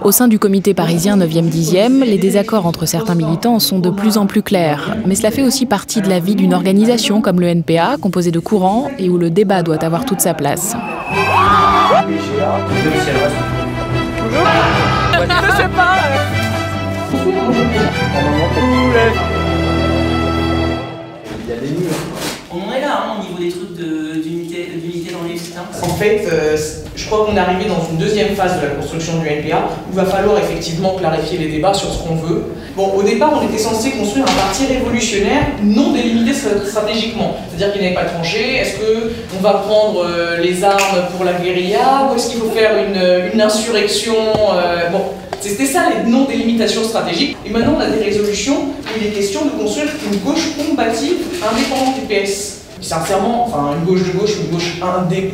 Au sein du comité parisien 9e-10e, les désaccords entre certains militants sont de plus en plus clairs. Mais cela fait aussi partie de la vie d'une organisation comme le NPA, composée de courants et où le débat doit avoir toute sa place. Je sais pas. Il y a des murs. On en est là, hein, au niveau des trucs d'unité dans les sites. En fait, je crois qu'on est arrivé dans une deuxième phase de la construction du NPA où il va falloir effectivement clarifier les débats sur ce qu'on veut. Bon, au départ, on était censé construire un parti révolutionnaire non délimité stratégiquement. C'est-à-dire qu'il n'avait pas tranché. Est-ce qu'on va prendre les armes pour la guérilla ou est-ce qu'il faut faire une insurrection bon, c'était ça les non-délimitations stratégiques. Et maintenant, on a des résolutions où il est question de construire une gauche combative indépendante du PS. Sincèrement, enfin, une gauche de gauche, une gauche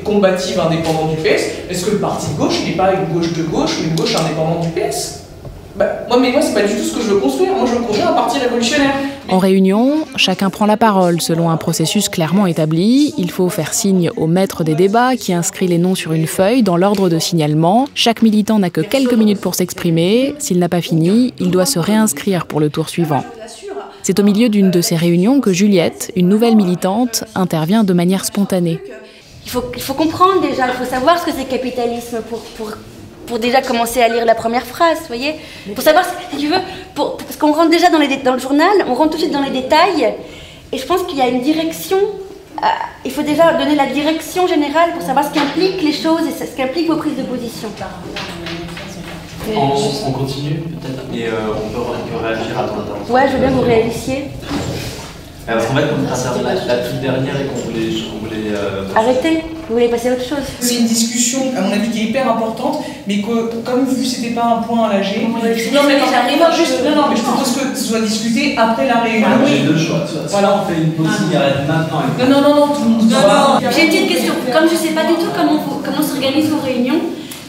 combative indépendante du PS, est-ce que le parti de gauche n'est pas une gauche de gauche ou une gauche indépendante du PS? Moi, c'est pas du tout ce que je veux construire. Moi, je veux construire un parti révolutionnaire. En réunion, chacun prend la parole selon un processus clairement établi. Il faut faire signe au maître des débats qui inscrit les noms sur une feuille dans l'ordre de signalement. Chaque militant n'a que quelques minutes pour s'exprimer. S'il n'a pas fini, il doit se réinscrire pour le tour suivant. C'est au milieu d'une de ces réunions que Juliette, une nouvelle militante, intervient de manière spontanée. Il faut comprendre déjà, il faut savoir ce que c'est le capitalisme pour déjà commencer à lire la première phrase, vous voyez. Pour savoir, si tu veux, parce qu'on rentre déjà dans le journal, on rentre tout de suite dans les détails, et je pense qu'il y a une direction, il faut déjà donner la direction générale pour savoir ce qu'impliquent les choses et ce qu'impliquent vos prises de position. On continue peut-être et on peut réagir à ton intervention. Ouais, je veux bien que vous réagissiez. Parce qu'en fait, on est passé la toute dernière et qu'on voulait Arrêtez, vous voulez passer à autre chose. C'est une discussion, à mon avis, qui est hyper importante, mais que, comme vu que c'était pas un point à l'AG, non, mais je propose que ce soit discuté après la réunion. J'ai deux choix. Voilà, on fait une pause cigarette maintenant. Non, tout le monde. J'ai une petite question. Comme je sais pas du tout comment s'organisent vos réunions,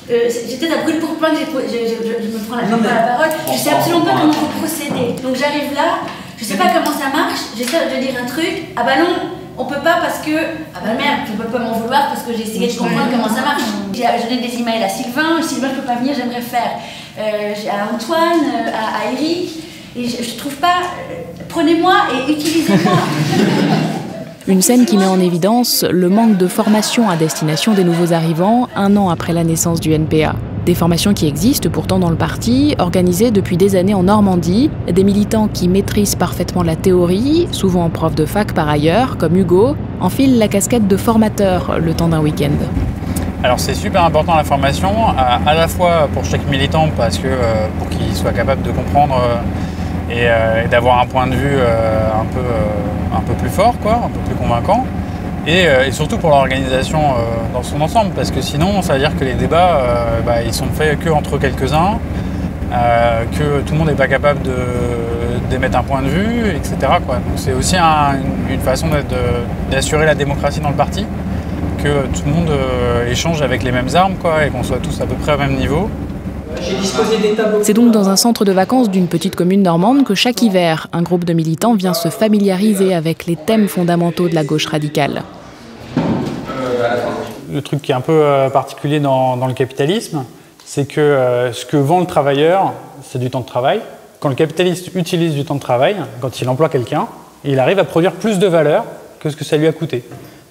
j'ai peut-être à brûle pour point que je me prends la parole. Je sais absolument pas comment vous procédez. Donc j'arrive là, je sais pas comment ça marche, j'essaie de dire un truc. Ah bah non, on peut pas parce que... Ah bah merde, tu peux pas m'en vouloir parce que j'ai essayé de comprendre comment ça marche. J'ai donné des emails à Sylvain je peux pas venir, j'aimerais faire. À Antoine, à Eric, et je trouve pas... Prenez-moi et utilisez-moi. Une scène qui met en évidence le manque de formation à destination des nouveaux arrivants un an après la naissance du NPA. Des formations qui existent pourtant dans le parti, organisées depuis des années en Normandie, des militants qui maîtrisent parfaitement la théorie, souvent profs de fac par ailleurs, comme Hugo, enfilent la casquette de formateur le temps d'un week-end. Alors c'est super important la formation, à la fois pour chaque militant, parce que pour qu'il soit capable de comprendre et d'avoir un point de vue un peu plus fort, un peu plus convaincant. Et surtout pour l'organisation dans son ensemble, parce que sinon ça veut dire que les débats ils sont faits que entre quelques-uns, que tout le monde n'est pas capable d'émettre un point de vue, etc. Donc c'est aussi une façon d'assurer la démocratie dans le parti, que tout le monde échange avec les mêmes armes et qu'on soit tous à peu près au même niveau. C'est donc dans un centre de vacances d'une petite commune normande que chaque hiver, un groupe de militants vient se familiariser avec les thèmes fondamentaux de la gauche radicale. Le truc qui est un peu particulier dans le capitalisme, c'est que ce que vend le travailleur, c'est du temps de travail. Quand le capitaliste utilise du temps de travail, quand il emploie quelqu'un, il arrive à produire plus de valeur que ce que ça lui a coûté.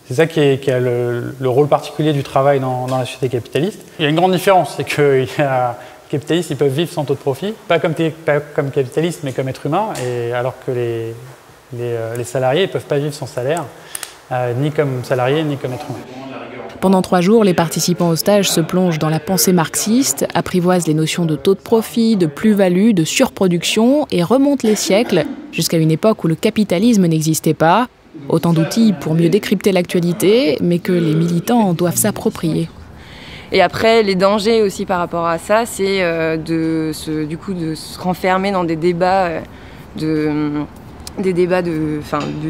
C'est ça qui a le rôle particulier du travail dans la société capitaliste. Il y a une grande différence, c'est que les capitalistes ils peuvent vivre sans taux de profit, pas comme capitalistes mais comme être humain, alors que les salariés ne peuvent pas vivre sans salaire, ni comme salariés ni comme être humain. Pendant 3 jours, les participants au stage se plongent dans la pensée marxiste, apprivoisent les notions de taux de profit, de plus-value, de surproduction et remontent les siècles jusqu'à une époque où le capitalisme n'existait pas. Autant d'outils pour mieux décrypter l'actualité, mais que les militants doivent s'approprier. Et après, les dangers aussi par rapport à ça, c'est de se renfermer dans des débats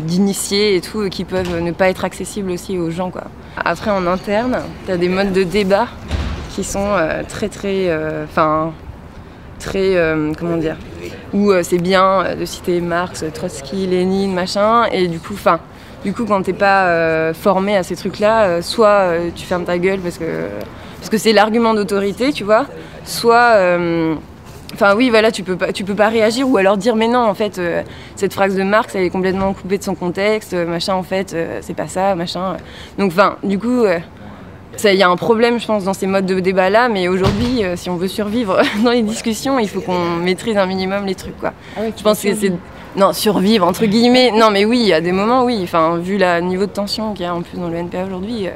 d'initiés et tout, qui peuvent ne pas être accessibles aussi aux gens, Après, en interne, tu as des modes de débat qui sont comment dire, où c'est bien de citer Marx, Trotsky, Lénine, machin, et du coup quand t'es pas formé à ces trucs-là, soit tu fermes ta gueule parce que c'est l'argument d'autorité, tu vois, soit enfin oui, voilà, tu peux pas réagir ou alors dire mais non, en fait, cette phrase de Marx, elle est complètement coupée de son contexte, machin, en fait, c'est pas ça, machin. Donc, enfin, du coup, il y a un problème, je pense, dans ces modes de débat-là, mais aujourd'hui, si on veut survivre dans les discussions, il faut qu'on maîtrise un minimum les trucs, quoi. Ah ouais, je pense que c'est... Non, survivre, entre guillemets. Non, mais oui, il y a des moments, oui. Enfin, vu le niveau de tension qu'il y a en plus dans le NPA aujourd'hui...